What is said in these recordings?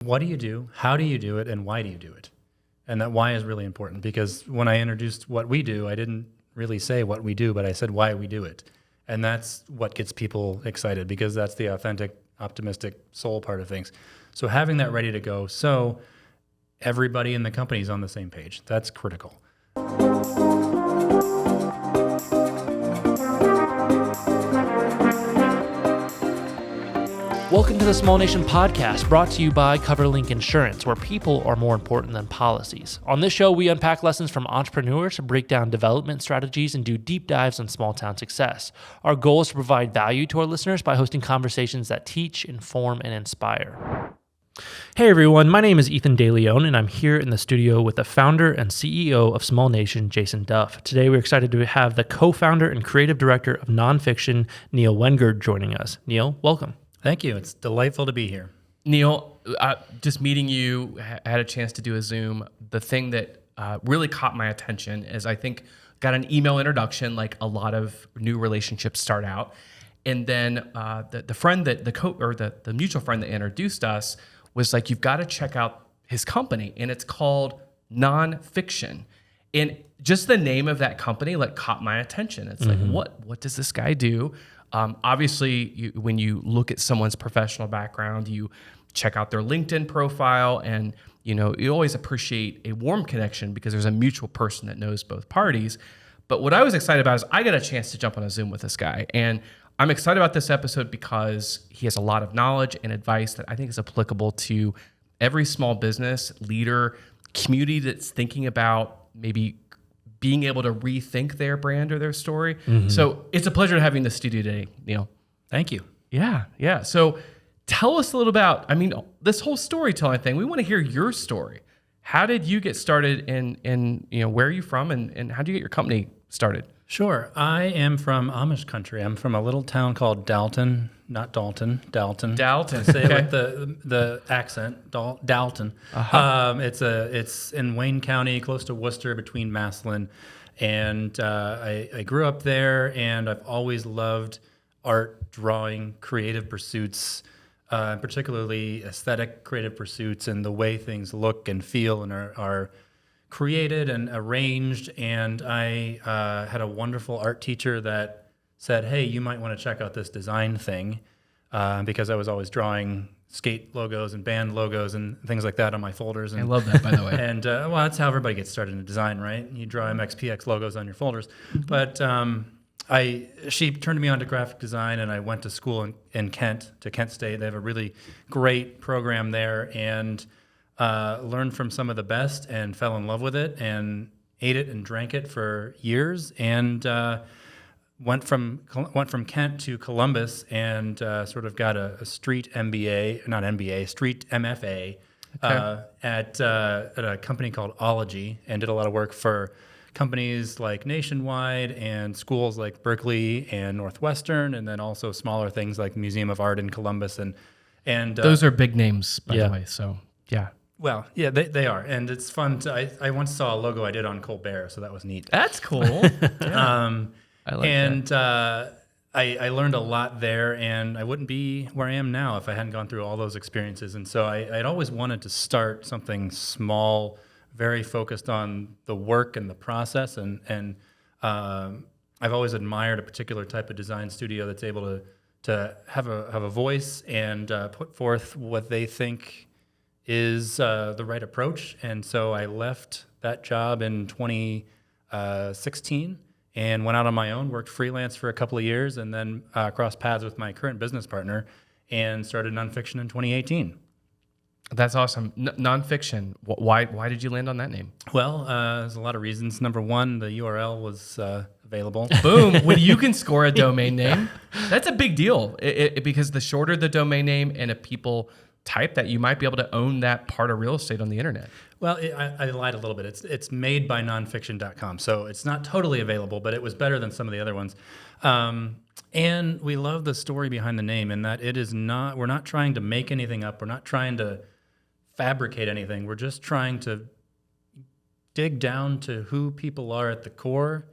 What do you do? How do you do it? And why do you do it? And that why is really important, because when I introduced what we do, I didn't really say what we do, but I said why we do it. And that's what gets people excited, because that's the authentic, optimistic soul part of things. So having that ready to go, so everybody in the company is on the same page. That's critical. Welcome to the Small Nation Podcast, brought to you by CoverLink Insurance, where people are more important than policies. On this show, we unpack lessons from entrepreneurs, break down development strategies, and do deep dives on small town success. Our goal is to provide value to our listeners by hosting conversations that teach, inform, and inspire. Hey everyone, my name is Ethan DeLeon, and I'm here in the studio with the founder and CEO of Small Nation, Jason Duff. Today, we're excited to have the co-founder and creative director of Nonfiction, Neil Wengerd, joining us. Neil, welcome. Thank you. It's delightful to be here. Neil, just meeting you, had a chance to do a Zoom. The thing that really caught my attention is I think got an email introduction, like a lot of new relationships start out. And then the friend that the mutual friend that introduced us was like, you've got to check out his company, and it's called Nonfiction. And just the name of that company like caught my attention. It's like, what does this guy do? Obviously, when you look at someone's professional background, you check out their LinkedIn profile, and you always appreciate a warm connection because there's a mutual person that knows both parties. But what I was excited about is I got a chance to jump on a Zoom with this guy, and I'm excited about this episode because he has a lot of knowledge and advice that I think is applicable to every small business leader, community that's thinking about maybe being able to rethink their brand or their story. So it's a pleasure to have you in the studio today, Neil. Thank you. Yeah. So tell us a little about, this whole storytelling thing. We want to hear your story. How did you get started in where are you from, and how did you get your company started? Sure. I am from Amish country. I'm from a little town called Dalton, not Dalton, Dalton. Dalton. Say it with the accent, Dalton. It's in Wayne County, close to Worcester, between Massillon. And I grew up there, and I've always loved art, drawing, creative pursuits, particularly aesthetic creative pursuits, and the way things look and feel and are created and arranged. And I had a wonderful art teacher that said, hey, you might want to check out this design thing, because I was always drawing skate logos and band logos and things like that on my folders. And, I love that, by the way. And that's how everybody gets started in design, right? You draw MXPX logos on your folders. But she turned me on to graphic design, and I went to school in Kent, to Kent State. They have a really great program there, and learned from some of the best and fell in love with it and ate it and drank it for years, and went from Kent to Columbus and sort of got a street MBA, not MBA, street MFA at a company called Ology, and did a lot of work for companies like Nationwide and schools like Berkeley and Northwestern, and then also smaller things like Museum of Art in Columbus. And those are big names, by the way. So yeah. Well, yeah, they are, and it's fun. I once saw a logo I did on Colbert, so that was neat. That's cool. I like that. I learned a lot there, and I wouldn't be where I am now if I hadn't gone through all those experiences. And so I'd always wanted to start something small, very focused on the work and the process. And I've always admired a particular type of design studio that's able to have a voice and put forth what they think is the right approach. And so I left that job in 2016 and went out on my own, worked freelance for a couple of years, and then crossed paths with my current business partner and started Nonfiction in 2018. That's awesome. Nonfiction. Why did you land on that name? Well, there's a lot of reasons. Number one, the URL was available. Boom. When you can score a domain name, that's a big deal. Because the shorter the domain name, and if people type that, you might be able to own that part of real estate on the internet. Well, I lied a little bit. It's made by nonfiction.com, so it's not totally available, but it was better than some of the other ones. And we love the story behind the name, in that we're not trying to make anything up. We're not trying to fabricate anything. We're just trying to dig down to who people are at the core,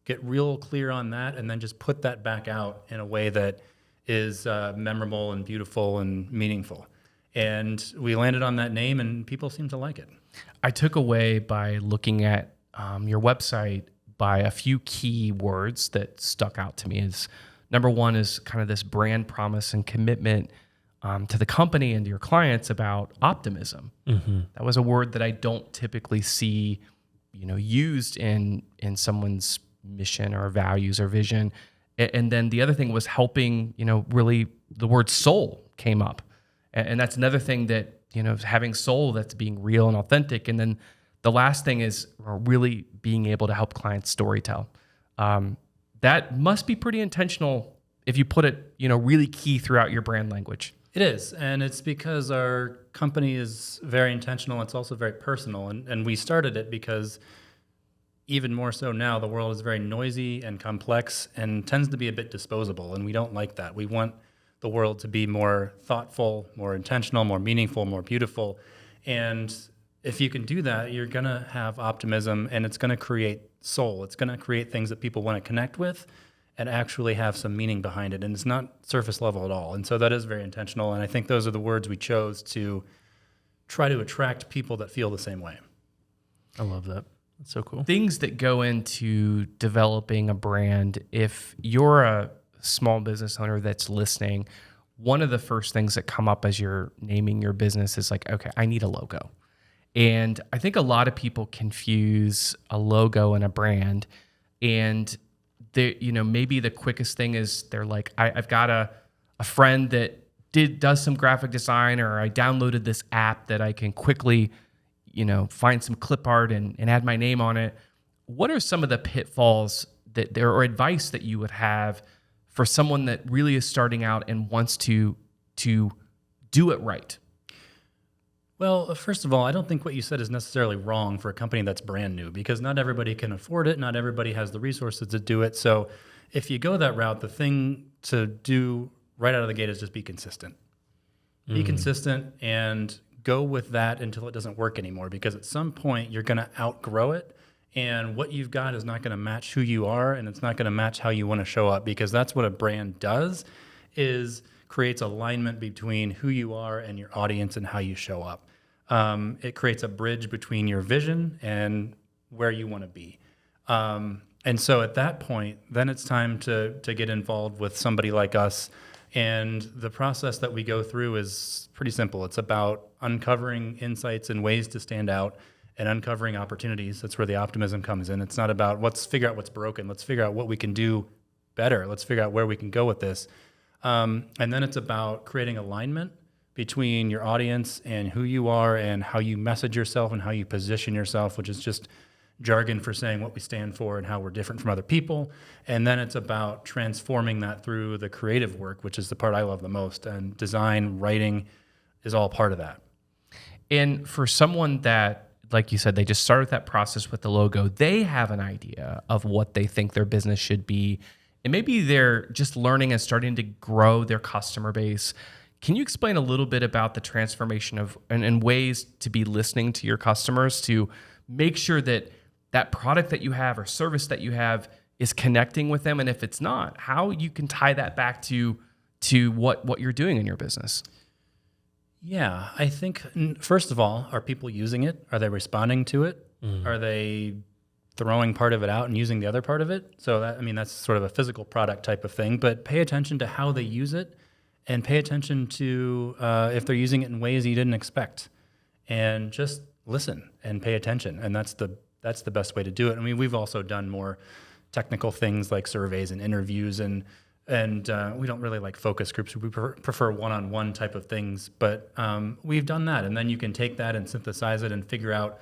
get real clear on that, and then just put that back out in a way that is memorable and beautiful and meaningful. And we landed on that name, and people seem to like it. I took away by looking at your website by a few key words that stuck out to me. Is number one is kind of this brand promise and commitment to the company and to your clients about optimism. That was a word that I don't typically see, used in someone's mission or values or vision. And then the other thing was helping, really the word soul came up. And that's another thing that, having soul that's being real and authentic. And then the last thing is really being able to help clients storytell. That must be pretty intentional if you put it, really key throughout your brand language. It is, and it's because our company is very intentional. It's also very personal, and we started it because even more so now, the world is very noisy and complex and tends to be a bit disposable, and we don't like that. We want the world to be more thoughtful, more intentional, more meaningful, more beautiful, and if you can do that, you're going to have optimism, and it's going to create soul. It's going to create things that people want to connect with and actually have some meaning behind it. And it's not surface level at all. And so that is very intentional. And I think those are the words we chose to try to attract people that feel the same way. I love that. That's so cool. Things that go into developing a brand, if you're a small business owner that's listening, one of the first things that come up as you're naming your business is like, okay, I need a logo. And I think a lot of people confuse a logo and a brand. And maybe the quickest thing is they're like, I've got a friend that does some graphic design, or I downloaded this app that I can quickly, find some clip art and add my name on it. What are some of the pitfalls or advice that you would have for someone that really is starting out and wants to do it right? Well, first of all, I don't think what you said is necessarily wrong for a company that's brand new, because not everybody can afford it. Not everybody has the resources to do it. So if you go that route, the thing to do right out of the gate is just be consistent. Be consistent and go with that until it doesn't work anymore, because at some point you're going to outgrow it. And what you've got is not going to match who you are, and it's not going to match how you want to show up, because that's what a brand does, is creates alignment between who you are and your audience and how you show up. It creates a bridge between your vision and where you want to be. And so at that point, then it's time to get involved with somebody like us. And the process that we go through is pretty simple. It's about uncovering insights and ways to stand out and uncovering opportunities. That's where the optimism comes in. It's not about let's figure out what's broken. Let's figure out what we can do better. Let's figure out where we can go with this. And then it's about creating alignment between your audience and who you are and how you message yourself and how you position yourself, which is just jargon for saying what we stand for and how we're different from other people. And then it's about transforming that through the creative work, which is the part I love the most. And design, writing is all part of that. And for someone that, like you said, they just started that process with the logo, they have an idea of what they think their business should be. And maybe they're just learning and starting to grow their customer base. Can you explain a little bit about the transformation of and ways to be listening to your customers to make sure that that product that you have or service that you have is connecting with them? And if it's not, how you can tie that back to what you're doing in your business? Yeah, I think, first of all, are people using it? Are they responding to it? Are they throwing part of it out and using the other part of it? So that's sort of a physical product type of thing, but pay attention to how they use it. And pay attention to if they're using it in ways you didn't expect, and just listen and pay attention. And that's the best way to do it. I mean, we've also done more technical things like surveys and interviews, and we don't really like focus groups. We prefer one-on-one type of things, but we've done that. And then you can take that and synthesize it and figure out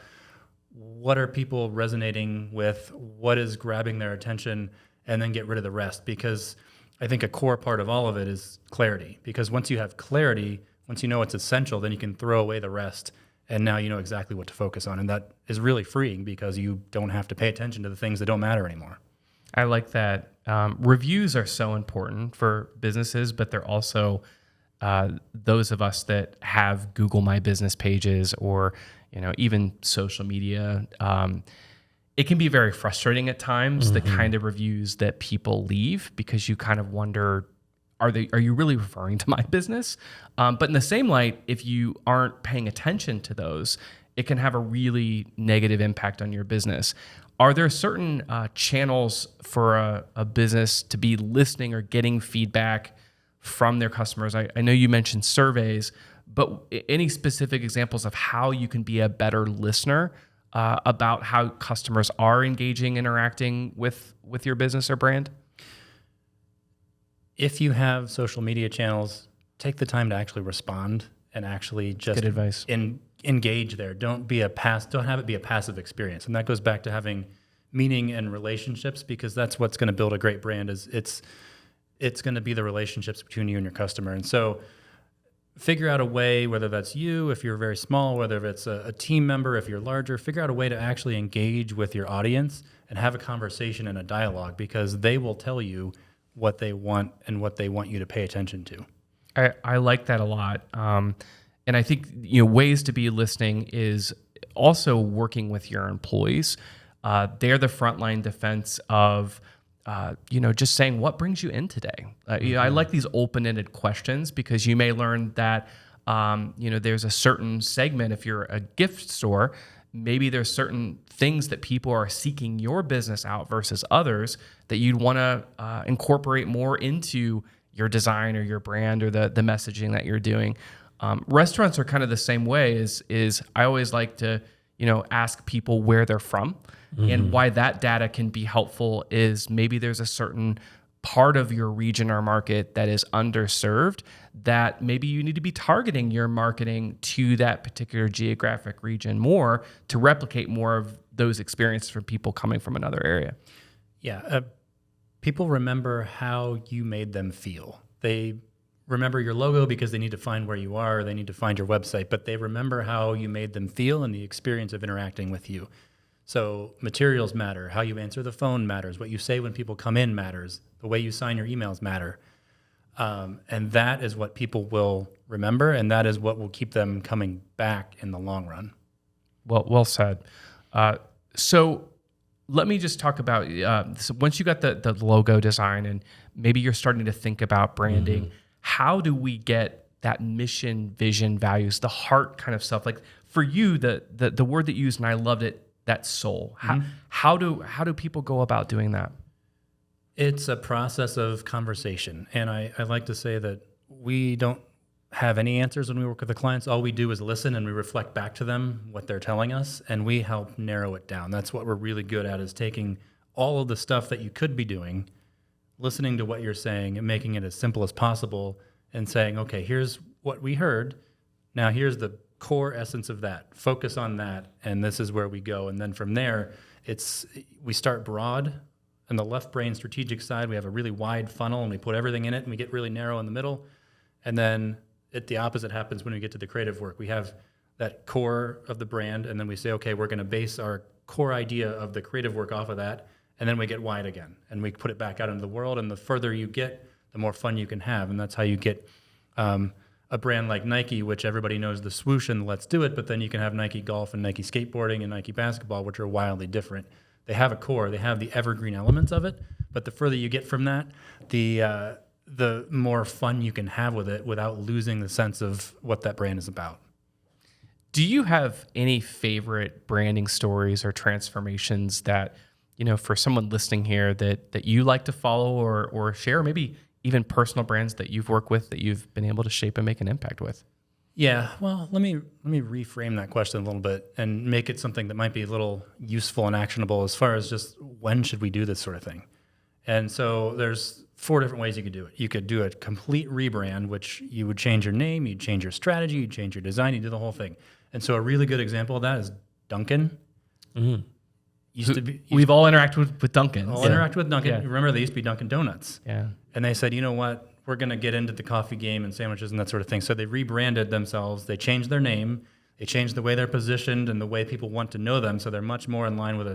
what are people resonating with, what is grabbing their attention, and then get rid of the rest. Because I think a core part of all of it is clarity, because once you have clarity, once you know it's essential, then you can throw away the rest, and now you know exactly what to focus on. And that is really freeing, because you don't have to pay attention to the things that don't matter anymore. I like that. Reviews are so important for businesses, but they're also those of us that have Google My Business pages or even social media. It can be very frustrating at times, the kind of reviews that people leave, because you kind of wonder, are you really referring to my business? But in the same light, if you aren't paying attention to those, it can have a really negative impact on your business. Are there certain channels for a business to be listening or getting feedback from their customers? I know you mentioned surveys, but any specific examples of how you can be a better listener about how customers are engaging, interacting with your business or brand? If you have social media channels, take the time to actually respond and actually just Good advice. Engage there. Don't have it be a passive experience. And that goes back to having meaning and relationships, because that's what's going to build a great brand. Is it's going to be the relationships between you and your customer. And so figure out a way, whether that's you, if you're very small, whether it's a team member, if you're larger, figure out a way to actually engage with your audience and have a conversation and a dialogue, because they will tell you what they want and what they want you to pay attention to. I like that a lot. And I think ways to be listening is also working with your employees. They're the frontline defense of just saying, what brings you in today? I like these open-ended questions, because you may learn that there's a certain segment. If you're a gift store, maybe there's certain things that people are seeking your business out versus others that you'd want to incorporate more into your design or your brand or the messaging that you're doing. Restaurants are kind of the same way. Is I always like to ask people where they're from, and why that data can be helpful. Is maybe there's a certain part of your region or market that is underserved, that maybe you need to be targeting your marketing to that particular geographic region more to replicate more of those experiences for people coming from another area. Yeah. People remember how you made them feel. They remember your logo because they need to find where you are, or they need to find your website, but they remember how you made them feel and the experience of interacting with you. So materials matter. How you answer the phone matters. What you say when people come in matters. The way you sign your emails matter. And that is what people will remember, and that is what will keep them coming back in the long run. Well said. So let me just talk about, so once you got the logo design and maybe you're starting to think about branding, how do we get that mission, vision, values, the heart kind of stuff? Like for you, the word that you used, and I loved it, that soul. How do people go about doing that? It's a process of conversation. And I like to say that we don't have any answers when we work with the clients. All we do is listen, and we reflect back to them what they're telling us, and we help narrow it down. That's what we're really good at, is taking all of the stuff that you could be doing, listening to what you're saying and making it as simple as possible, and saying, okay, here's what we heard. Now here's the core essence of that. Focus on that, and this is where we go. And then from there, we start broad. On the left brain strategic side, we have a really wide funnel, and we put everything in it, and we get really narrow in the middle. And then the opposite happens when we get to the creative work. We have that core of the brand, and then we say, okay, we're going to base our core idea of the creative work off of that, and then we get wide again, and we put it back out into the world. And the further you get, the more fun you can have, and that's how you get a brand like Nike, which everybody knows the swoosh and the let's do it, but then you can have Nike golf and Nike skateboarding and Nike basketball, which are wildly different. They have a core, they have the evergreen elements of it, but the further you get from that, the more fun you can have with it without losing the sense of what that brand is about. Do you have any favorite branding stories or transformations that, for someone listening here that you like to follow or share, maybe even personal brands that you've worked with that you've been able to shape and make an impact with? Yeah, well, let me reframe that question a little bit and make it something that might be a little useful and actionable as far as just when should we do this sort of thing. And so there's 4 different ways you could do it. You could do a complete rebrand, which you would change your name, you'd change your strategy, you'd change your design, you'd do the whole thing. And so a really good example of that is Dunkin'. We've all interacted with Dunkin'. Interacted with Dunkin'. Yeah. Remember, they used to be Dunkin' Donuts. Yeah. And they said, you know what? We're going to get into the coffee game and sandwiches and that sort of thing. So they rebranded themselves. They changed their name. They changed the way they're positioned and the way people want to know them. So they're much more in line with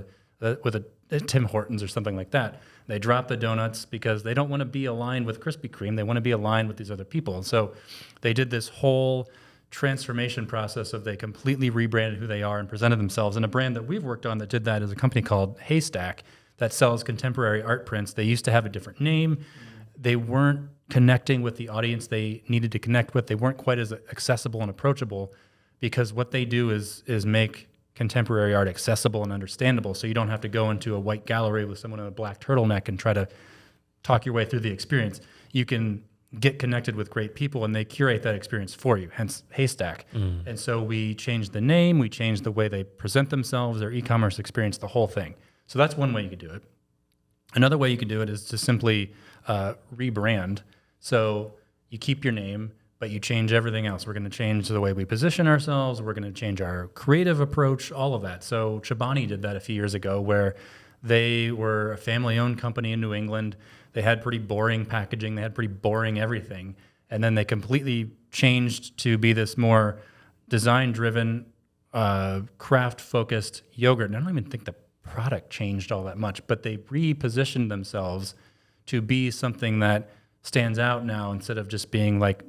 a Tim Hortons or something like that. They dropped the donuts because they don't want to be aligned with Krispy Kreme. They want to be aligned with these other people. And so they did this whole transformation process of they completely rebranded who they are and presented themselves. And a brand that we've worked on that did that is a company called Haystack that sells contemporary art prints. They used to have a different name. They weren't connecting with the audience they needed to connect with. They weren't quite as accessible and approachable, because what they do is make contemporary art accessible and understandable. So you don't have to go into a white gallery with someone in a black turtleneck and try to talk your way through the experience. You can get connected with great people, and they curate that experience for you, hence Haystack. And so we changed the name, we changed the way they present themselves, their e-commerce experience, the whole thing. So that's one way you could do it. Another way you could do it is to simply rebrand. So you keep your name, but you change everything else. We're going to change the way we position ourselves. We're going to change our creative approach, all of that. So Chobani did that a few years ago, where they were a family-owned company in New England. They had pretty boring packaging. They had pretty boring everything. And then they completely changed to be this more design-driven, craft-focused yogurt. And I don't even think the product changed all that much, but they repositioned themselves to be something that stands out now, instead of just being like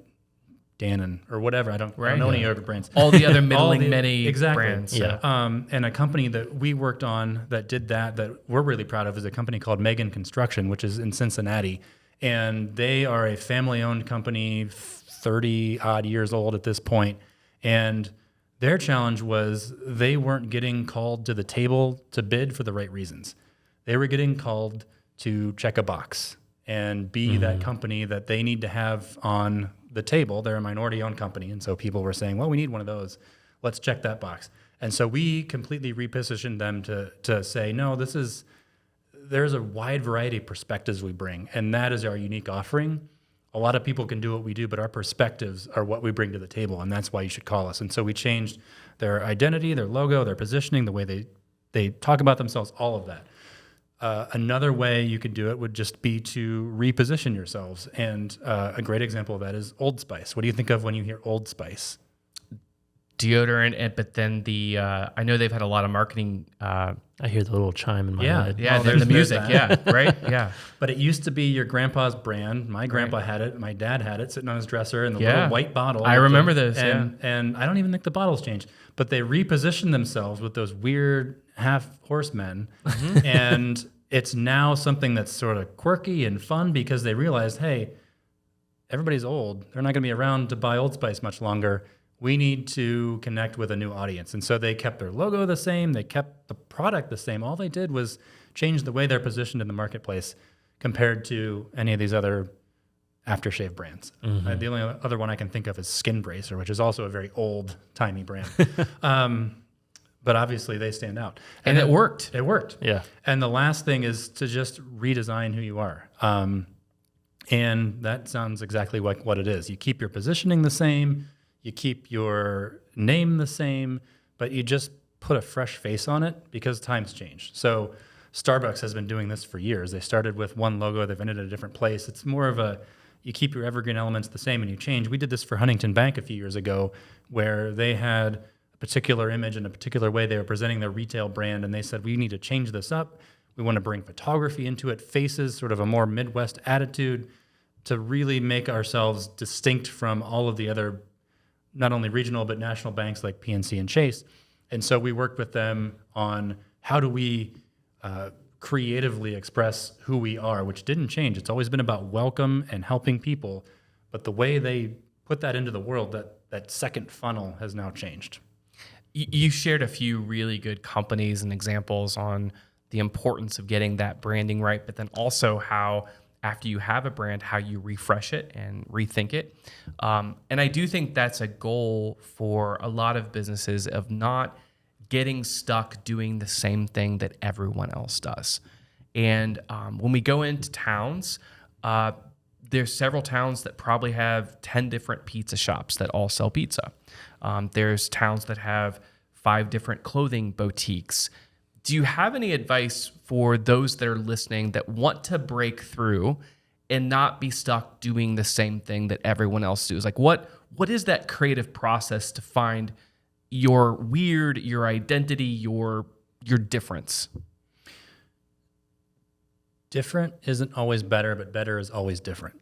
Dannon or whatever. I don't know any yogurt brands. All the other middling many exactly. brands. Yeah. And a company that we worked on that did that we're really proud of, is a company called Megan Construction, which is in Cincinnati. And they are a family-owned company, 30-odd years old at this point. And their challenge was they weren't getting called to the table to bid for the right reasons. They were getting called to check a box and be that company that they need to have on the table. They're a minority-owned company, and so people were saying, well, we need one of those. Let's check that box. And so we completely repositioned them to say, no, there's a wide variety of perspectives we bring, and that is our unique offering. A lot of people can do what we do, but our perspectives are what we bring to the table, and that's why you should call us. And so we changed their identity, their logo, their positioning, the way they talk about themselves, all of that. Another way you could do it would just be to reposition yourselves. And a great example of that is Old Spice. What do you think of when you hear Old Spice? Deodorant, but then I know they've had a lot of marketing. I hear the little chime in my head. Yeah, Oh, then the there's music, that. yeah, right? Yeah. But it used to be your grandpa's brand. My grandpa had it. My dad had it sitting on his dresser in the little white bottle. I remember this, And I don't even think the bottles changed. But they repositioned themselves with those weird half horsemen. And it's now something that's sort of quirky and fun, because they realized, hey, everybody's old. They're not going to be around to buy Old Spice much longer. We need to connect with a new audience. And so they kept their logo the same. They kept the product the same. All they did was change the way they're positioned in the marketplace compared to any of these other aftershave brands. The only other one I can think of is Skin Bracer, which is also a very old-timey brand. But obviously they stand out. And it worked. It worked. Yeah. And the last thing is to just redesign who you are. And that sounds exactly like what it is. You keep your positioning the same, you keep your name the same, but you just put a fresh face on it, because times change. So Starbucks has been doing this for years. They started with one logo, they've ended at a different place. It's more of you keep your evergreen elements the same and you change. We did this for Huntington Bank a few years ago, where they had particular image and a particular way they were presenting their retail brand, and they said, we need to change this up. We want to bring photography into it, faces, sort of a more Midwest attitude, to really make ourselves distinct from all of the other, not only regional but national banks like PNC and Chase. And so we worked with them on how do we creatively express who we are, which didn't change. It's always been about welcome and helping people, but the way they put that into the world, that second funnel has now changed. You shared a few really good companies and examples on the importance of getting that branding right, but then also how, after you have a brand, how you refresh it and rethink it. And I do think that's a goal for a lot of businesses, of not getting stuck doing the same thing that everyone else does. And when we go into towns, there's several towns that probably have 10 different pizza shops that all sell pizza. There's towns that have 5 different clothing boutiques. Do you have any advice for those that are listening that want to break through and not be stuck doing the same thing that everyone else does? Like, what is that creative process to find your weird, your identity, your difference? Different isn't always better, but better is always different.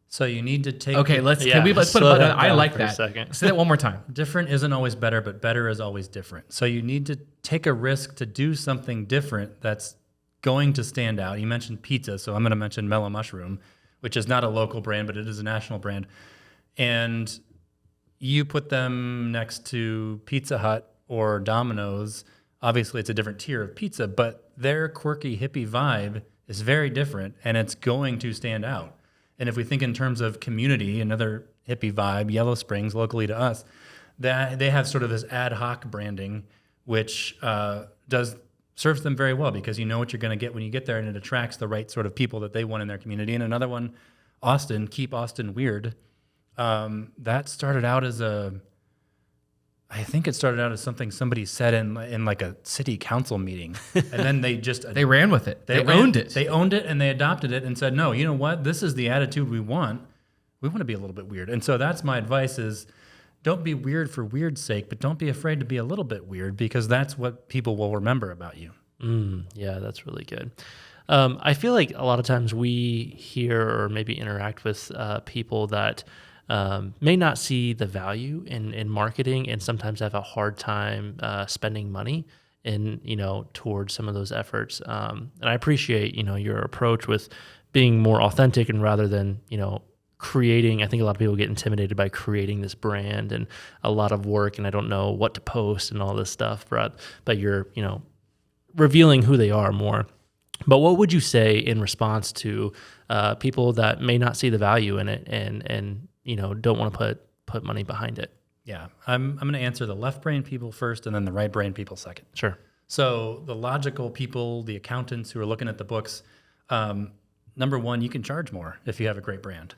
So you need to take... Okay, let's put a button. I like that. Say that one more time. Different isn't always better, but better is always different. So you need to take a risk to do something different that's going to stand out. You mentioned pizza, so I'm going to mention Mellow Mushroom, which is not a local brand, but it is a national brand. And you put them next to Pizza Hut or Domino's. Obviously, it's a different tier of pizza, but their quirky hippie vibe is very different, and it's going to stand out. And if we think in terms of community, another hippie vibe, Yellow Springs, locally to us, that they have sort of this ad hoc branding, which serves them very well because you know what you're going to get when you get there, and it attracts the right sort of people that they want in their community. And another one, Austin, Keep Austin Weird, that started out as I think it started out as something somebody said in like a city council meeting, and then they ran with it. They owned it. They owned it and they adopted it and said, no, you know what? This is the attitude we want. We want to be a little bit weird. And so that's my advice is don't be weird for weird's sake, but don't be afraid to be a little bit weird because that's what people will remember about you. Yeah, that's really good. I feel like a lot of times we hear or maybe interact with people that may not see the value in marketing and sometimes have a hard time spending money towards some of those efforts. And I appreciate, your approach with being more authentic and rather than, creating. I think a lot of people get intimidated by creating this brand and a lot of work and I don't know what to post and all this stuff, but you're, revealing who they are more. But what would you say in response to people that may not see the value in it and don't want to put money behind it? Yeah, I'm going to answer the left brain people first and then the right brain people second. Sure. So the logical people, the accountants who are looking at the books, number one, you can charge more if you have a great brand.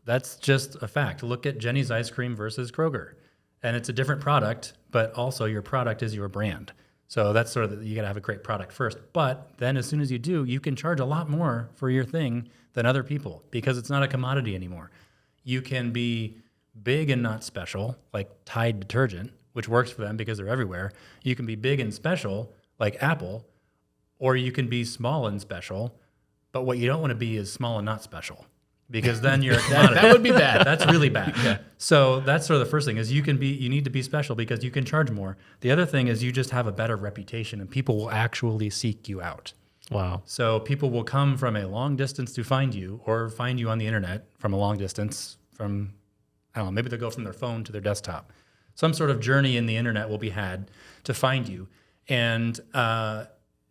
That's just a fact. Look at Jenny's Ice Cream versus Kroger. And it's a different product, but also your product is your brand. So that's sort of, you got to have a great product first. But then as soon as you do, you can charge a lot more for your thing than other people because it's not a commodity anymore. You can be big and not special, like Tide detergent, which works for them because they're everywhere. You can be big and special, like Apple, or you can be small and special. But what you don't want to be is small and not special because then you're a commodity. That would be bad. That's really bad. Yeah. So that's sort of the first thing is you need to be special because you can charge more. The other thing is you just have a better reputation and people will actually seek you out. Wow. So people will come from a long distance to find you or find you on the internet from a long distance from, I don't know, maybe they'll go from their phone to their desktop. Some sort of journey in the internet will be had to find you. And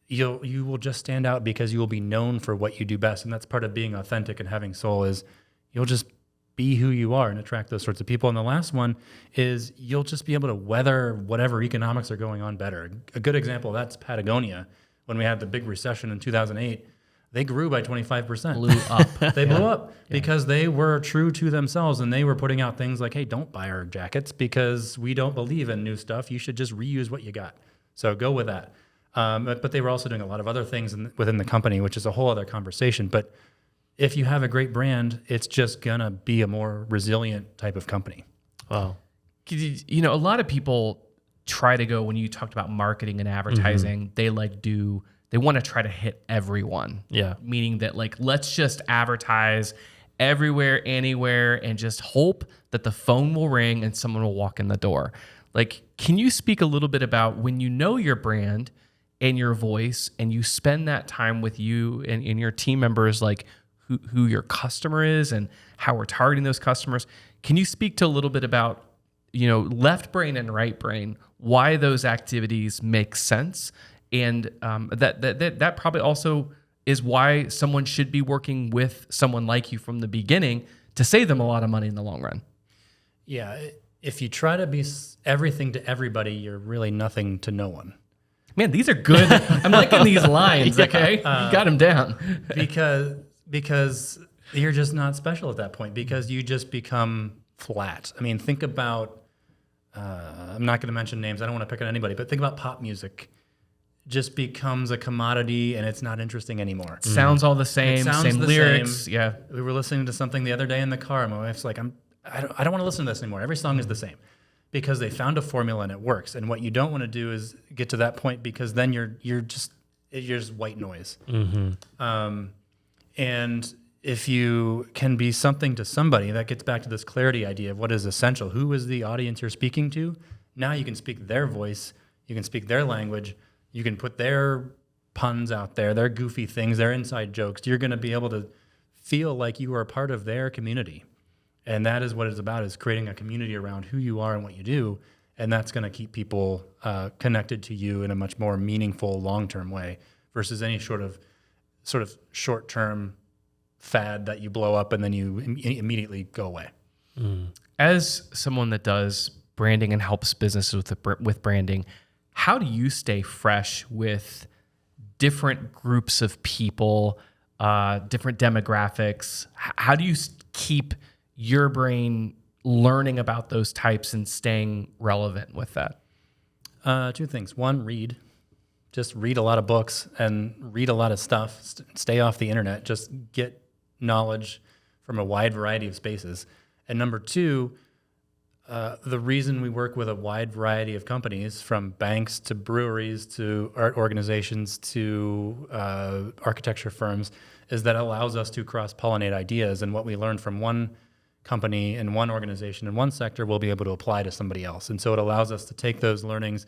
you will just stand out because you will be known for what you do best. And that's part of being authentic and having soul is you'll just be who you are and attract those sorts of people. And the last one is you'll just be able to weather whatever economics are going on better. A good example of that's Patagonia. When we had the big recession in 2008, they grew by 25%. Blew up. They blew up because they were true to themselves and they were putting out things like, hey, don't buy our jackets because we don't believe in new stuff. You should just reuse what you got. So go with that. But they were also doing a lot of other things within the company, which is a whole other conversation. But if you have a great brand, it's just going to be a more resilient type of company. Wow. A lot of people try to go, when you talked about marketing and advertising, they want to try to hit everyone. Yeah. Meaning that let's just advertise everywhere, anywhere, and just hope that the phone will ring and someone will walk in the door. Can you speak a little bit about when you know your brand and your voice and you spend that time with you and your team members, who your customer is and how we're targeting those customers? Can you speak to a little bit about, left brain and right brain, why those activities make sense? And that probably also is why someone should be working with someone like you from the beginning to save them a lot of money in the long run. Yeah. If you try to be everything to everybody, you're really nothing to no one. Man, these are good. I'm liking these lines, okay? You got them down. Because you're just not special at that point because you just become flat. I mean, think about, I'm not going to mention names. I don't want to pick on anybody, but think about pop music. Just becomes a commodity and it's not interesting anymore. Sounds all the same, same lyrics. Same. Yeah. We were listening to something the other day in the car. And my wife's like, I don't want to listen to this anymore. Every song is the same because they found a formula and it works. And what you don't want to do is get to that point because then you're just white noise. Mm-hmm. And if you can be something to somebody, that gets back to this clarity idea of what is essential. Who is the audience you're speaking to? Now you can speak their voice. You can speak their language. You can put their puns out there, their goofy things, their inside jokes. You're going to be able to feel like you are a part of their community. And that is what it's about, is creating a community around who you are and what you do. And that's going to keep people connected to you in a much more meaningful, long-term way versus any sort of short-term fad that you blow up and then you immediately go away. As someone that does branding and helps businesses with branding, how do you stay fresh with different groups of people, different demographics? How do you keep your brain learning about those types and staying relevant with that? Two things. One, read. Just read a lot of books and read a lot of stuff. Stay off the internet. Just get knowledge from a wide variety of spaces. And number two, the reason we work with a wide variety of companies, from banks to breweries to art organizations to architecture firms, is that it allows us to cross-pollinate ideas. And what we learn from one company in one organization in one sector, we'll be able to apply to somebody else. And so it allows us to take those learnings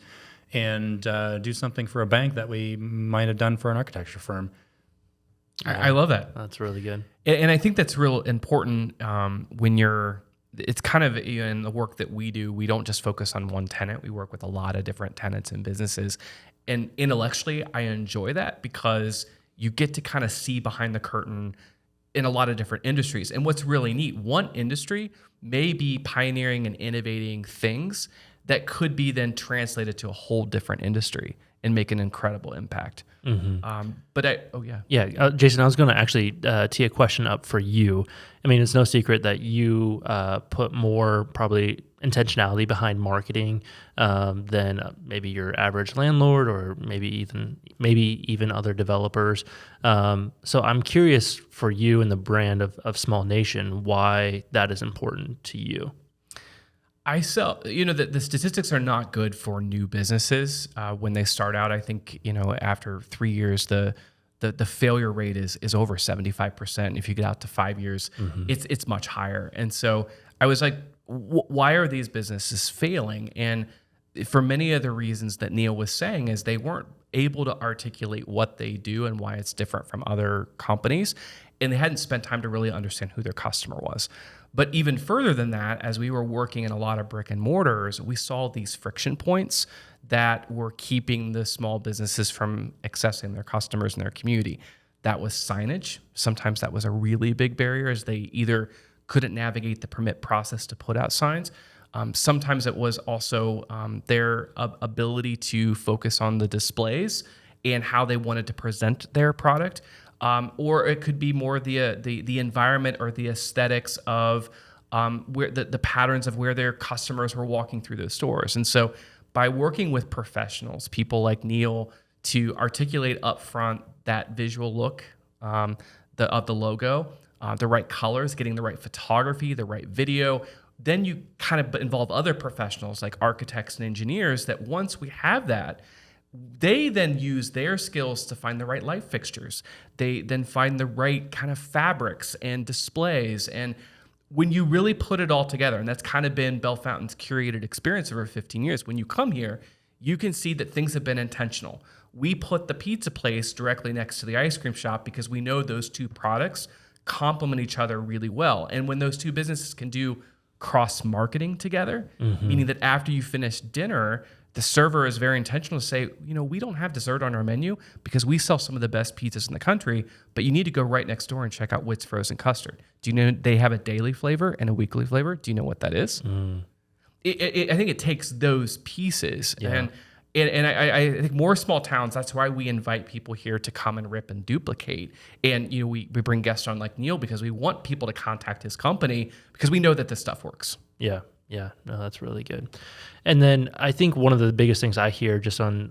and do something for a bank that we might have done for an architecture firm. I love that. That's really good. And I think that's real important when it's kind of in the work that we do, we don't just focus on one tenant. We work with a lot of different tenants and businesses. And intellectually, I enjoy that because you get to kind of see behind the curtain in a lot of different industries. And what's really neat, one industry may be pioneering and innovating things that could be then translated to a whole different industry and make an incredible impact. Jason, I was going to actually tee a question up for you. I mean, it's no secret that you put more probably intentionality behind marketing than maybe your average landlord or maybe even other developers. So I'm curious for you and the brand of Small Nation, why that is important to you. I sell, the statistics are not good for new businesses when they start out. I think, after 3 years, the failure rate is over 75%. If you get out to 5 years, it's much higher. And so I was like, why are these businesses failing? And for many of the reasons that Neil was saying is they weren't able to articulate what they do and why it's different from other companies. And they hadn't spent time to really understand who their customer was. But even further than that, as we were working in a lot of brick and mortars, we saw these friction points that were keeping the small businesses from accessing their customers in their community. That was signage. Sometimes that was a really big barrier, as they either couldn't navigate the permit process to put out signs. Sometimes it was also their ability to focus on the displays and how they wanted to present their product. Or it could be more the environment or the aesthetics of where the patterns of where their customers were walking through those stores. And so by working with professionals, people like Neil, to articulate upfront that visual look of the logo, the right colors, getting the right photography, the right video, then you kind of involve other professionals like architects and engineers that once we have that, they then use their skills to find the right light fixtures. They then find the right kind of fabrics and displays. And when you really put it all together, and that's kind of been Bell Fountain's curated experience over 15 years, when you come here, you can see that things have been intentional. We put the pizza place directly next to the ice cream shop because we know those two products complement each other really well. And when those two businesses can do cross-marketing together, meaning that after you finish dinner, the server is very intentional to say, we don't have dessert on our menu because we sell some of the best pizzas in the country, but you need to go right next door and check out Witt's Frozen Custard. Do you know they have a daily flavor and a weekly flavor? Do you know what that is? I think it takes those pieces. Yeah. And I think more small towns, that's why we invite people here to come and rip and duplicate. And we bring guests on like Neil because we want people to contact his company because we know that this stuff works. Yeah. Yeah, no, that's really good. And then I think one of the biggest things I hear just on,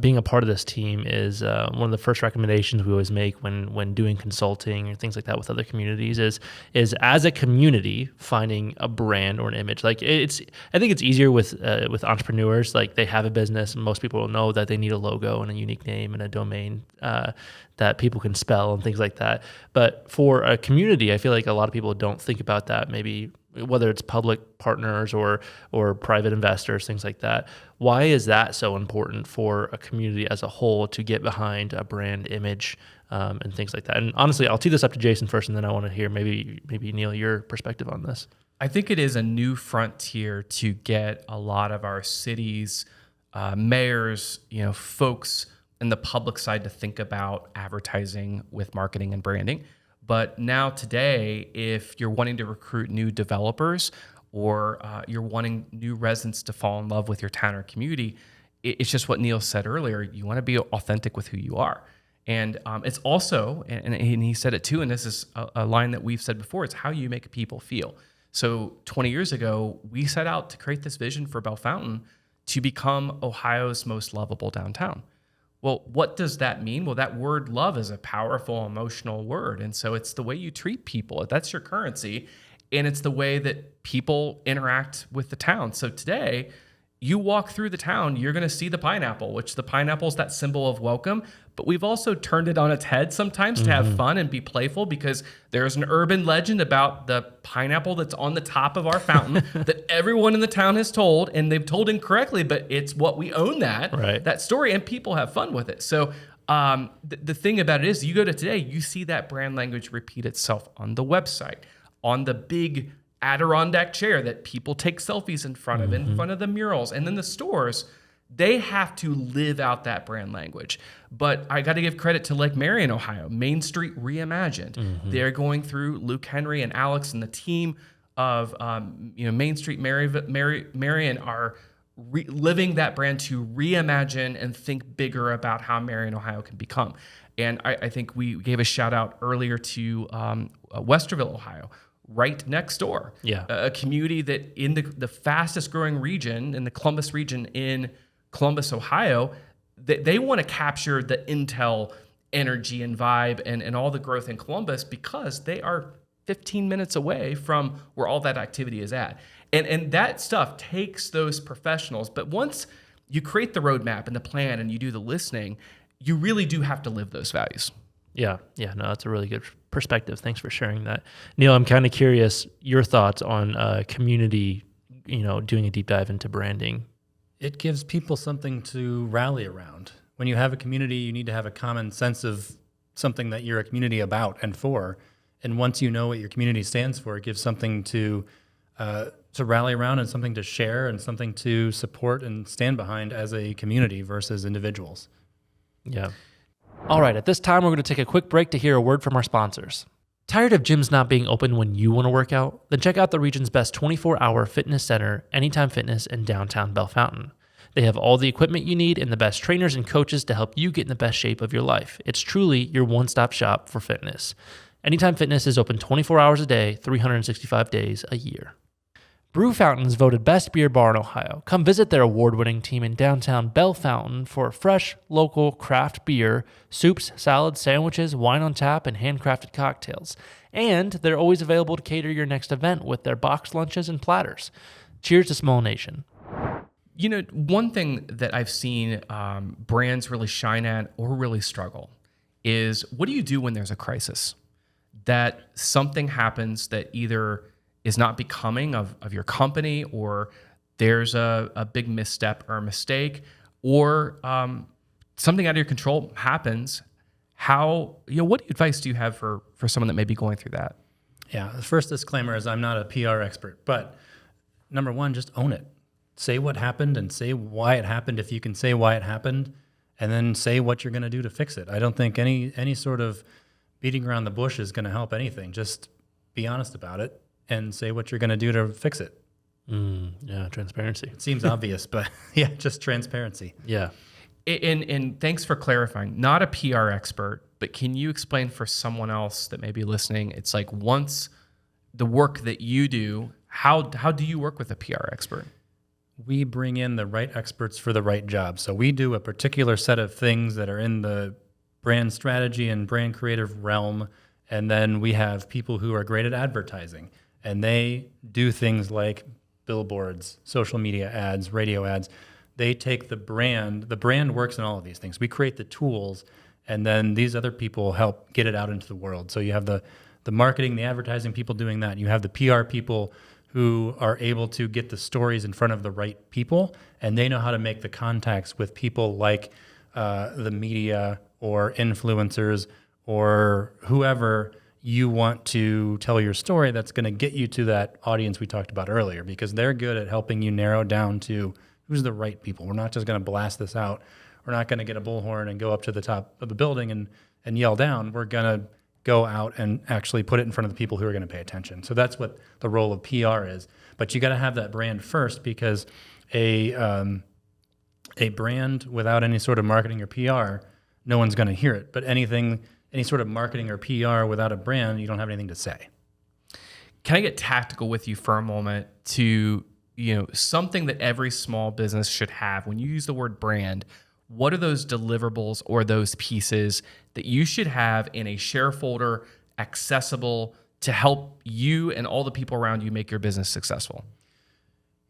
being a part of this team is one of the first recommendations we always make when doing consulting or things like that with other communities is as a community finding a brand or an image. Like I think it's easier with entrepreneurs. Like they have a business and most people will know that they need a logo and a unique name and a domain that people can spell and things like that. But for a community, I feel like a lot of people don't think about that maybe whether it's public partners or private investors, things like that. Why is that so important for a community as a whole to get behind a brand image and things like that? And honestly, I'll tee this up to Jason first, and then I want to hear maybe Neil, your perspective on this. I think it is a new frontier to get a lot of our cities, mayors, folks in the public side to think about advertising with marketing and branding. But now today, if you're wanting to recruit new developers or you're wanting new residents to fall in love with your town or community, it's just what Neil said earlier. You want to be authentic with who you are. And it's also, and he said it too, and this is a line that we've said before, it's how you make people feel. So 20 years ago, we set out to create this vision for Bell Fountain to become Ohio's most lovable downtown. Well, what does that mean? Well, that word love is a powerful emotional word. And so it's the way you treat people. That's your currency. And it's the way that people interact with the town. So today, you walk through the town, you're going to see the pineapple, which the pineapple is that symbol of welcome. But we've also turned it on its head sometimes to have fun and be playful, because there's an urban legend about the pineapple that's on the top of our fountain that everyone in the town has told, and they've told incorrectly, but it's what we own that story, and people have fun with it. So the thing about it is, you go to today, you see that brand language repeat itself on the website, on the big Adirondack chair that people take selfies in front of, in front of the murals, and then the stores. They have to live out that brand language. But I got to give credit to Lake Marion, Ohio, Main Street Reimagined. They're going through, Luke Henry and Alex and the team of Main Street Marion are living that brand to reimagine and think bigger about how Marion, Ohio can become. And I think we gave a shout out earlier to Westerville, Ohio, right next door. Yeah. A community that in the fastest growing region, in the Columbus region in Columbus, Ohio, they want to capture the Intel energy and vibe and all the growth in Columbus, because they are 15 minutes away from where all that activity is at. And that stuff takes those professionals. But once you create the roadmap and the plan and you do the listening, you really do have to live those values. Yeah, no, that's a really good perspective. Thanks for sharing that. Neil, I'm kind of curious your thoughts on community, doing a deep dive into branding. It gives people something to rally around. When you have a community, you need to have a common sense of something that you're a community about and for. And once you know what your community stands for, it gives something to rally around and something to share and something to support and stand behind as a community versus individuals. Yeah. All right, at this time, we're going to take a quick break to hear a word from our sponsors. Tired of gyms not being open when you want to work out? Then check out the region's best 24-hour fitness center, Anytime Fitness in downtown Bell Fountain. They have all the equipment you need and the best trainers and coaches to help you get in the best shape of your life. It's truly your one-stop shop for fitness. Anytime Fitness is open 24 hours a day, 365 days a year. Brew Fountain's voted best beer bar in Ohio. Come visit their award-winning team in downtown Bell Fountain for fresh, local craft beer, soups, salads, sandwiches, wine on tap, and handcrafted cocktails. And they're always available to cater your next event with their boxed lunches and platters. Cheers to Small Nation. One thing that I've seen brands really shine at or really struggle is, what do you do when there's a crisis? That something happens that either is not becoming of your company, or there's a big misstep or a mistake, or something out of your control happens. What advice do you have for someone that may be going through that? Yeah, the first disclaimer is I'm not a PR expert, but number one, just own it. Say what happened and say why it happened if you can say why it happened, and then say what you're going to do to fix it. I don't think any sort of beating around the bush is going to help anything. Just be honest about it and say what you're going to do to fix it. Yeah, transparency. It seems obvious, but yeah, just transparency. Yeah. And thanks for clarifying. Not a PR expert, but can you explain for someone else that may be listening? It's like, once the work that you do, how do you work with a PR expert? We bring in the right experts for the right job. So we do a particular set of things that are in the brand strategy and brand creative realm. And then we have people who are great at advertising, and they do things like billboards, social media ads, radio ads. They take the brand works in all of these things. We create the tools, and then these other people help get it out into the world. So you have the marketing, the advertising people doing that. You have the PR people who are able to get the stories in front of the right people, and they know how to make the contacts with people like the media or influencers or whoever you want to tell your story that's going to get you to that audience we talked about earlier, because they're good at helping you narrow down to who's the right people. We're not just going to blast this out. We're not going to get a bullhorn and go up to the top of a building and yell down. We're going to go out and actually put it in front of the people who are going to pay attention. So that's what the role of PR is. But you got to have that brand first, because a brand without any sort of marketing or PR, no one's going to hear it. But any sort of marketing or PR without a brand, you don't have anything to say. Can I get tactical with you for a moment to, something that every small business should have? When you use the word brand, what are those deliverables or those pieces that you should have in a share folder, accessible, to help you and all the people around you make your business successful?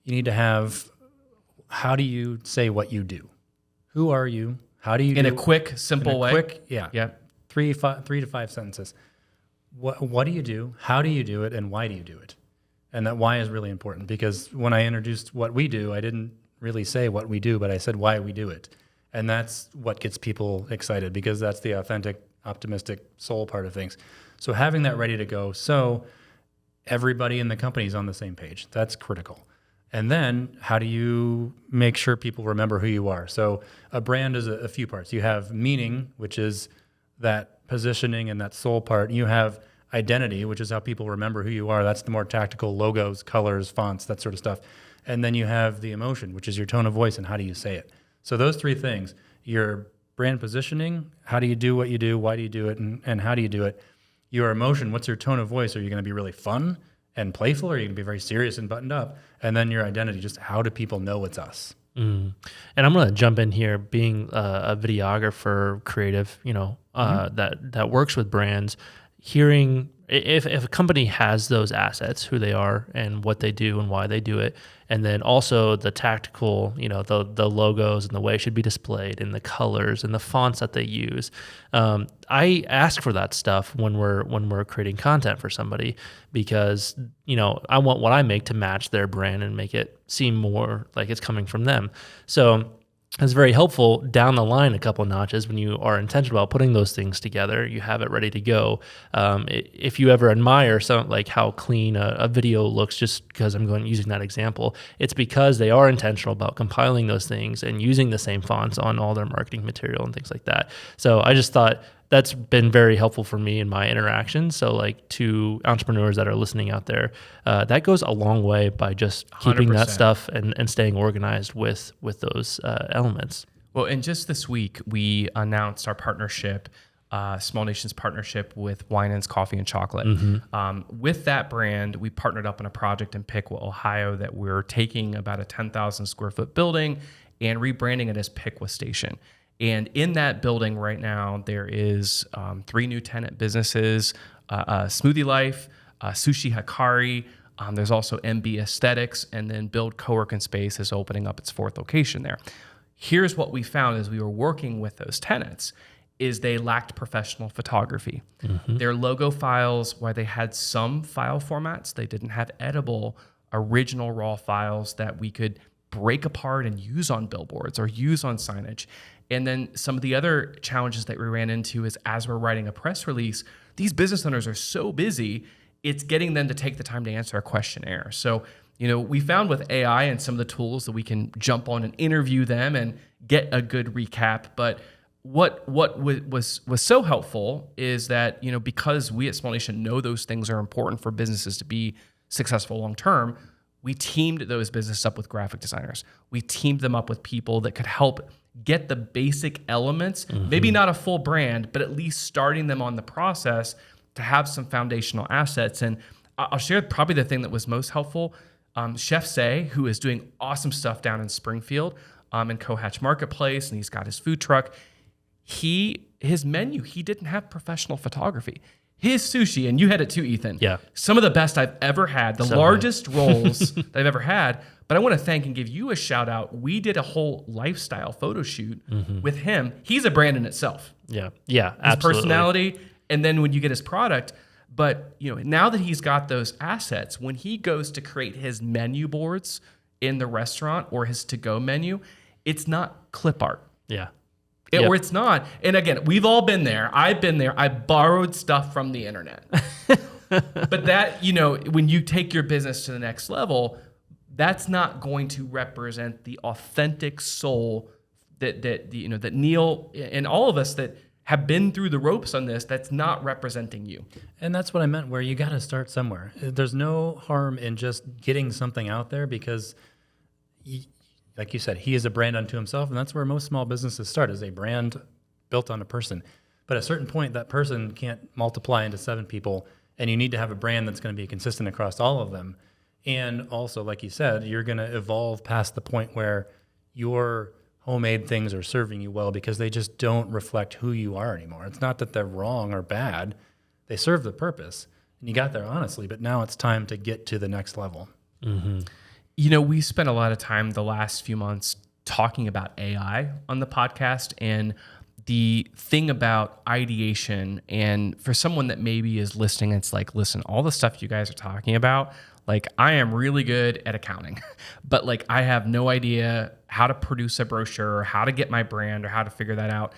You need to have, how do you say what you do? Who are you? How do you in a quick, simple way? Yeah. 3 to 5 sentences. What do you do? How do you do it? And why do you do it? And that why is really important, because when I introduced what we do, I didn't really say what we do, but I said why we do it. And that's what gets people excited, because that's the authentic, optimistic soul part of things. So having that ready to go, so everybody in the company is on the same page. That's critical. And then how do you make sure people remember who you are? So a brand is a few parts. You have meaning, which is that positioning and that soul part. You have identity, which is how people remember who you are. That's the more tactical logos, colors, fonts, that sort of stuff. And then you have the emotion, which is your tone of voice and how do you say it. So those 3 things, your brand positioning, how do you do what you do, why do you do it, and how do you do it? Your emotion, what's your tone of voice? Are you going to be really fun and playful, or are you going to be very serious and buttoned up? And then your identity, just how do people know it's us? And I'm going to jump in here, being a videographer, creative, that works with brands, hearing if a company has those assets, who they are and what they do and why they do it, and then also the tactical, the logos and the way it should be displayed and the colors and the fonts that they use. I ask for that stuff when we're creating content for somebody, because, I want what I make to match their brand and make it seem more like it's coming from them. So it's very helpful down the line a couple notches when you are intentional about putting those things together. You have it ready to go. If you ever admire something like how clean a video looks, just because I'm using that example, it's because they are intentional about compiling those things and using the same fonts on all their marketing material and things like that. So I just thought that's been very helpful for me in my interactions. So like to entrepreneurs that are listening out there, that goes a long way by just keeping 100%. that stuff and staying organized with those elements. Well, and just this week, we announced our partnership, Small Nations partnership with Winans Coffee and Chocolate. With that brand, we partnered up on a project in Piqua, Ohio, that we're taking about a 10,000 square foot building and rebranding it as Piqua Station. And in that building right now, there is 3 new tenant businesses, Smoothie Life, Sushi Hikari. There's also MB Aesthetics, and then Build Coworking Space is opening up its 4th location there. Here's what we found as we were working with those tenants is they lacked professional photography. Their logo files, while they had some file formats, they didn't have editable, original raw files that we could break apart and use on billboards or use on signage. And then some of the other challenges that we ran into is as we're writing a press release, these business owners are so busy, it's getting them to take the time to answer a questionnaire. So, we found with AI and some of the tools that we can jump on and interview them and get a good recap. But what was so helpful is that, because we at Small Nation know those things are important for businesses to be successful long term, we teamed those businesses up with graphic designers. We teamed them up with people that could help get the basic elements, maybe not a full brand, but at least starting them on the process to have some foundational assets. And I'll share probably the thing that was most helpful. Chef Say, who is doing awesome stuff down in Springfield in Cohatch Marketplace, and he's got his food truck. His menu, he didn't have professional photography. His sushi, and you had it too, Ethan. Yeah. Some of the best I've ever had, the largest rolls that I've ever had. But I want to thank and give you a shout out. We did a whole lifestyle photo shoot with him. He's a brand in itself. Yeah, His absolutely. personality, and then when you get his product, But now that he's got those assets, when he goes to create his menu boards in the restaurant or his to-go menu, it's not clip art. Yeah. Or it's not. And again, we've all been there. I've been there. I borrowed stuff from the internet. But that, when you take your business to the next level, that's not going to represent the authentic soul that Neil and all of us that have been through the ropes on this, that's not representing you. And that's what I meant, where you got to start somewhere. There's no harm in just getting something out there because, like you said, he is a brand unto himself, and that's where most small businesses start, is a brand built on a person. But at a certain point, that person can't multiply into 7 people, and you need to have a brand that's going to be consistent across all of them. And also, like you said, you're going to evolve past the point where your homemade things are serving you well because they just don't reflect who you are anymore. It's not that they're wrong or bad. They serve the purpose. And you got there honestly, but now it's time to get to the next level. Mm-hmm. We spent a lot of time the last few months talking about AI on the podcast, and the thing about ideation, and for someone that maybe is listening, it's like, listen, all the stuff you guys are talking about, like, I am really good at accounting, but like, I have no idea how to produce a brochure or how to get my brand or how to figure that out.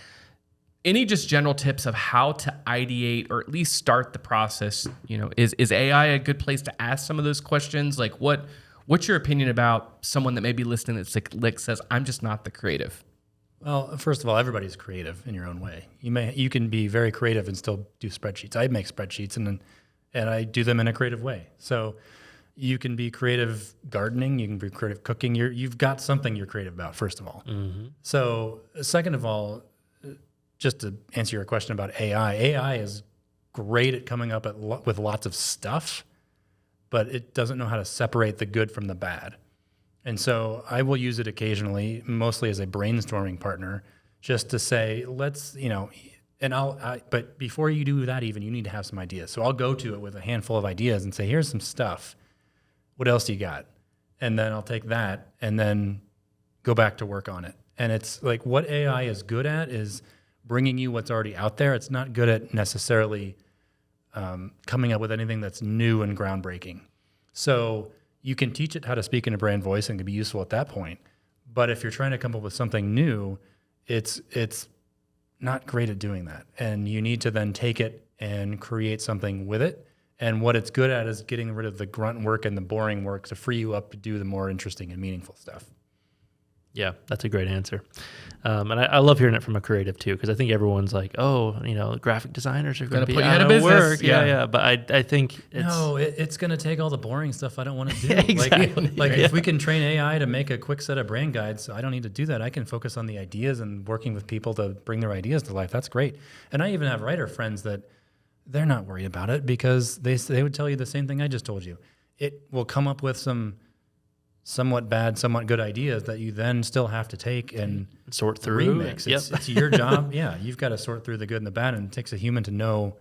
Any just general tips of how to ideate or at least start the process? Is AI a good place to ask some of those questions? Like, what's your opinion about someone that may be listening that says, I'm just not the creative? Well, first of all, everybody's creative in your own way. You can be very creative and still do spreadsheets. I make spreadsheets and I do them in a creative way. So you can be creative gardening, you can be creative cooking. You've got something you're creative about, first of all. Mm-hmm. So second of all, just to answer your question about AI is great at coming up with lots of stuff, but it doesn't know how to separate the good from the bad. And so I will use it occasionally, mostly as a brainstorming partner, just to say, let's, but before you do that even, you need to have some ideas. So I'll go to it with a handful of ideas and say, here's some stuff. What else do you got? And then I'll take that and then go back to work on it. And it's like what AI is good at is bringing you what's already out there. It's not good at necessarily coming up with anything that's new and groundbreaking. So you can teach it how to speak in a brand voice and can be useful at that point. But if you're trying to come up with something new, it's not great at doing that. And you need to then take it and create something with it. And what it's good at is getting rid of the grunt work and the boring work to free you up to do the more interesting and meaningful stuff. Yeah, that's a great answer. And I love hearing it from a creative too, because I think everyone's like, graphic designers are going to be put you out out of of business. work. Yeah. But I think it's going to take all the boring stuff I don't want to do. Yeah, exactly. If we can train AI to make a quick set of brand guides, so I don't need to do that. I can focus on the ideas and working with people to bring their ideas to life. That's great. And I even have writer friends that they're not worried about it because they would tell you the same thing I just told you. It will come up with some somewhat bad, somewhat good ideas that you then still have to take and sort through. Remix. It's your job. Yeah, you've got to sort through the good and the bad, and it takes a human to know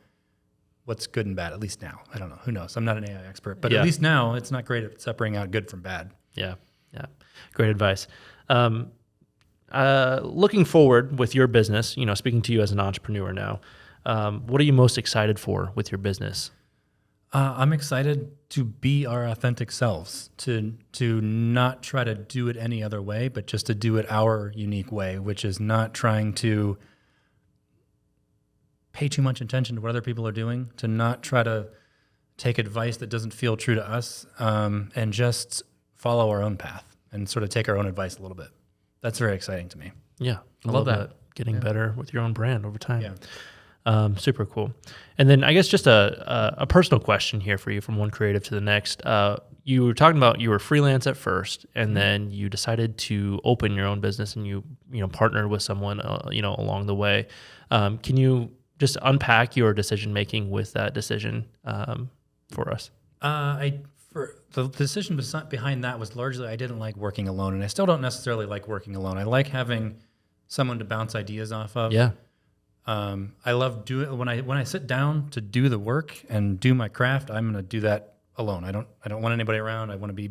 what's good and bad, at least now. I don't know. Who knows? I'm not an AI expert, but at least now it's not great at separating out good from bad. Yeah. Great advice. Looking forward with your business, speaking to you as an entrepreneur now, what are you most excited for with your business? I'm excited to be our authentic selves, to not try to do it any other way, but just to do it our unique way, which is not trying to pay too much attention to what other people are doing, to not try to take advice that doesn't feel true to us, and just follow our own path and sort of take our own advice a little bit. That's very exciting to me. Yeah, I love that. Getting better with your own brand over time. Yeah. Super cool. And then I guess just a personal question here for you from one creative to the next. You were talking about you were freelance at first, and then you decided to open your own business, and you partnered with someone along the way. Can you just unpack your decision making with that decision for us? The decision behind that was largely I didn't like working alone, and I still don't necessarily like working alone. I like having someone to bounce ideas off of. Yeah. I love doing when I sit down to do the work and do my craft. I'm going to do that alone. I don't want anybody around. I want to be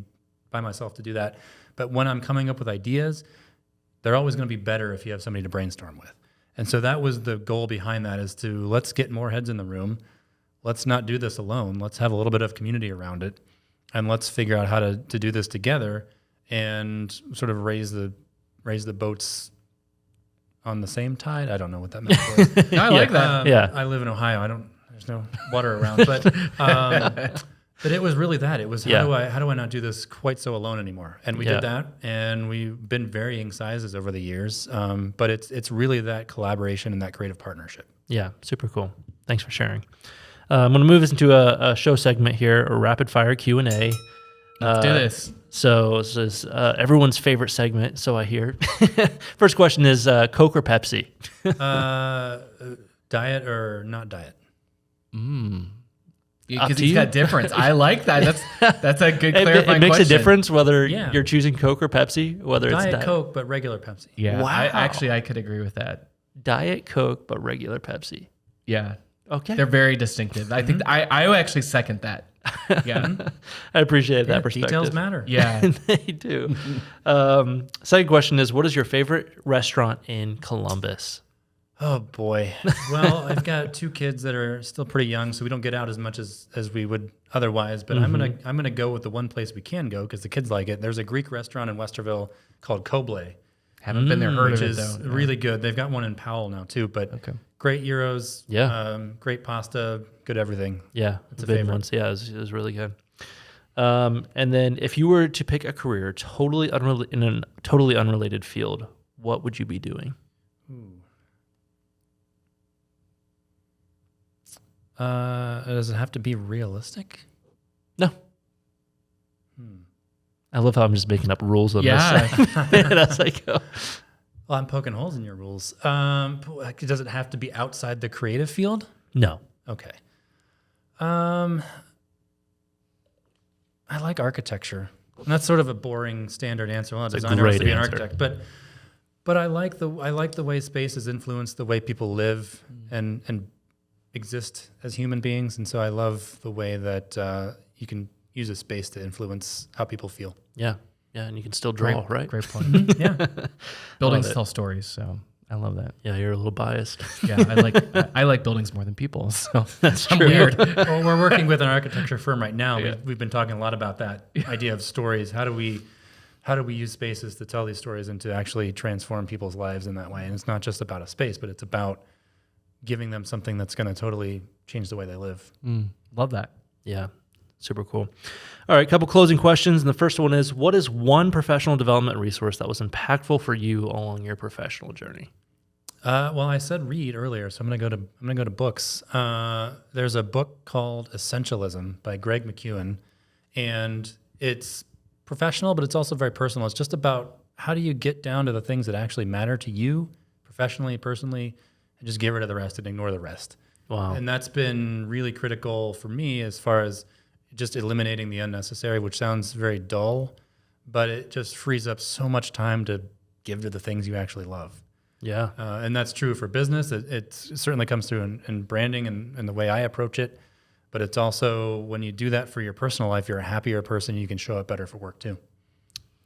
by myself to do that. But when I'm coming up with ideas, they're always going to be better if you have somebody to brainstorm with. And so that was the goal behind that, is to let's get more heads in the room. let's not do this alone. Let's have a little bit of community around it, and let's figure out how to do this together and sort of raise the boats on the same tide. I don't know what that metaphor is. I like that. I live in Ohio. There's no water around, but it was really that. It was how do I not do this quite so alone anymore? And we did that, and we've been varying sizes over the years. But it's really that collaboration and that creative partnership. Yeah, super cool. Thanks for sharing. I'm going to move us into a show segment here, a rapid fire Q&A. Let's do this. So this is everyone's favorite segment, so I hear. First question is Coke or Pepsi? Diet or not diet? Because it's got difference. I like that. That's a good clarifying question. It makes a difference whether you're choosing Coke or Pepsi, whether it's Diet Coke, but regular Pepsi. Yeah, wow. I could agree with that. Diet Coke, but regular Pepsi. Yeah. Okay. They're very distinctive. I think I actually second that. Yeah. I appreciate that perspective. Details matter. Yeah. They do. Second question is, what is your favorite restaurant in Columbus? Oh boy. Well, I've got 2 kids that are still pretty young, so we don't get out as much as we would otherwise. But I'm gonna go with the one place we can go because the kids like it. There's a Greek restaurant in Westerville called Koble. Haven't been there, heard which of it is though. really good. They've got one in Powell now too, but great gyros, great pasta, good everything. Yeah, it's a big favorite. ones. Yeah, it was really good. And then if you were to pick a career in a totally unrelated field, what would you be doing? Does it have to be realistic? No. I love how I'm just making up rules on this. As I go. Well, I'm poking holes in your rules. Does it have to be outside the creative field? No. Okay. I like architecture. And that's sort of a boring standard answer. Well, a designer has to be an architect, but I like the way spaces influence the way people live and exist as human beings, and so I love the way that you can use a space to influence how people feel. Yeah, and you can still draw, right? Great point. Yeah. Buildings tell stories, so I love that. Yeah, you're a little biased. Yeah, I like buildings more than people, so That's I'm true. weird. Well, we're working with an architecture firm right now. We've been talking a lot about that idea of stories. How do we use spaces to tell these stories and to actually transform people's lives in that way? And it's not just about a space, but it's about giving them something that's going to totally change the way they live. Love that. Yeah, super cool. All right, a couple closing questions. And the first one is, what is one professional development resource that was impactful for you along your professional journey? Well, I said read earlier, so I'm gonna go to books. There's a book called Essentialism by Greg McKeown, and it's professional, but it's also very personal. It's just about how do you get down to the things that actually matter to you, professionally, personally, and just get rid of the rest and ignore the rest. Wow. And that's been really critical for me as far as just eliminating the unnecessary, which sounds very dull, but it just frees up so much time to give to the things you actually love. Yeah. And that's true for business. It certainly comes through in branding and the way I approach it. But it's also when you do that for your personal life, you're a happier person. You can show up better for work too.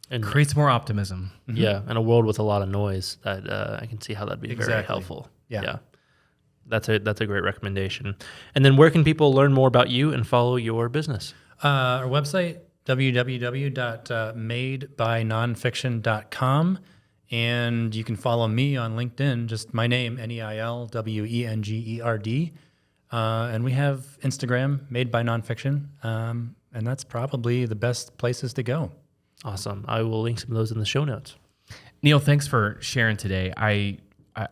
And Creates more optimism. yeah, in a world with a lot of noise, that I can see how that'd be very helpful. Yeah. That's a great recommendation. And then where can people learn more about you and follow your business? Our website, www.madebynonfiction.com. And you can follow me on LinkedIn, just my name, NeilWengerd. And we have Instagram, Made by Nonfiction. And that's probably the best places to go. Awesome. I will link some of those in the show notes. Neil, thanks for sharing today.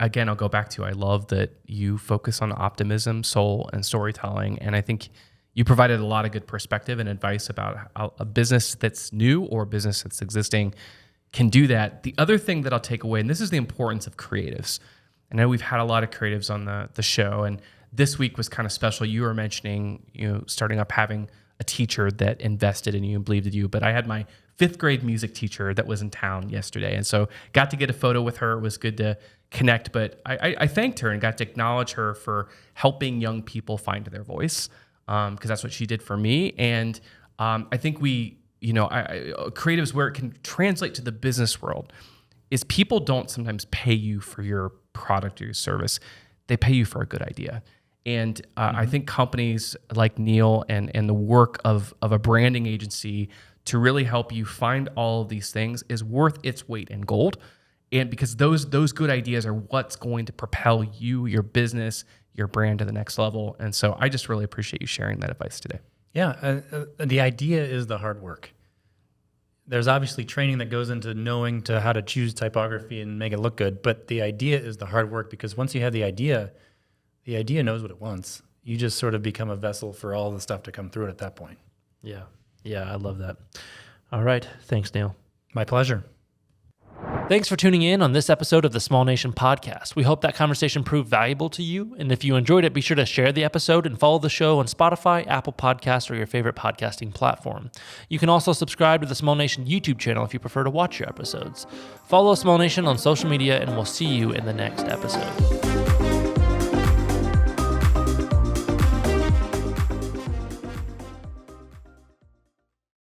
Again, I'll go back to, I love that you focus on optimism, soul, and storytelling. And I think you provided a lot of good perspective and advice about how a business that's new or a business that's existing can do that. The other thing that I'll take away, and this is the importance of creatives. I know we've had a lot of creatives on the show, and this week was kind of special. You were mentioning, starting up having a teacher that invested in you and believed in you. But I had my 5th grade music teacher that was in town yesterday. And so got to get a photo with her. It was good to connect. But I thanked her and got to acknowledge her for helping young people find their voice, because that's what she did for me. And I think creatives, where it can translate to the business world, is people don't sometimes pay you for your product or your service. They pay you for a good idea. And I think companies like Neil and the work of a branding agency to really help you find all of these things is worth its weight in gold. And because those good ideas are what's going to propel you, your business, your brand to the next level. And so I just really appreciate you sharing that advice today. Yeah, the idea is the hard work. There's obviously training that goes into knowing how to choose typography and make it look good, but the idea is the hard work, because once you have the idea knows what it wants. You just sort of become a vessel for all the stuff to come through it at that point. Yeah. Yeah, I love that. All right. Thanks, Neil. My pleasure. Thanks for tuning in on this episode of the Small Nation podcast. We hope that conversation proved valuable to you. And if you enjoyed it, be sure to share the episode and follow the show on Spotify, Apple Podcasts, or your favorite podcasting platform. You can also subscribe to the Small Nation YouTube channel if you prefer to watch your episodes. Follow Small Nation on social media, and we'll see you in the next episode.